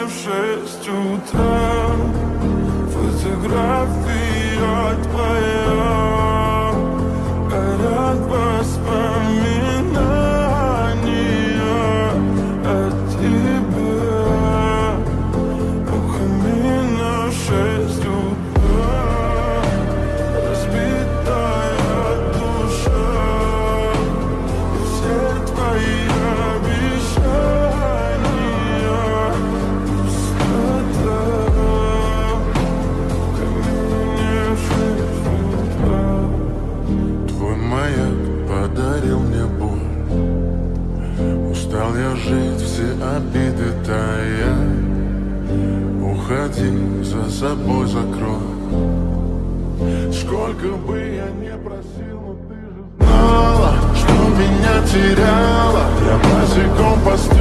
в 6 утра. Фотография твоя, горят воспоминания о тебе. У камина в 6 утра, разбитая душа, и все твои обещания пустота. В камине в 6 утра. Твой маяк подарил мне боль. Устал я жить, все обиды тая. Уходи, за собой закрой. Сколько бы я не просил, но ты же знала, что меня теряла. Я босиком по стеклу.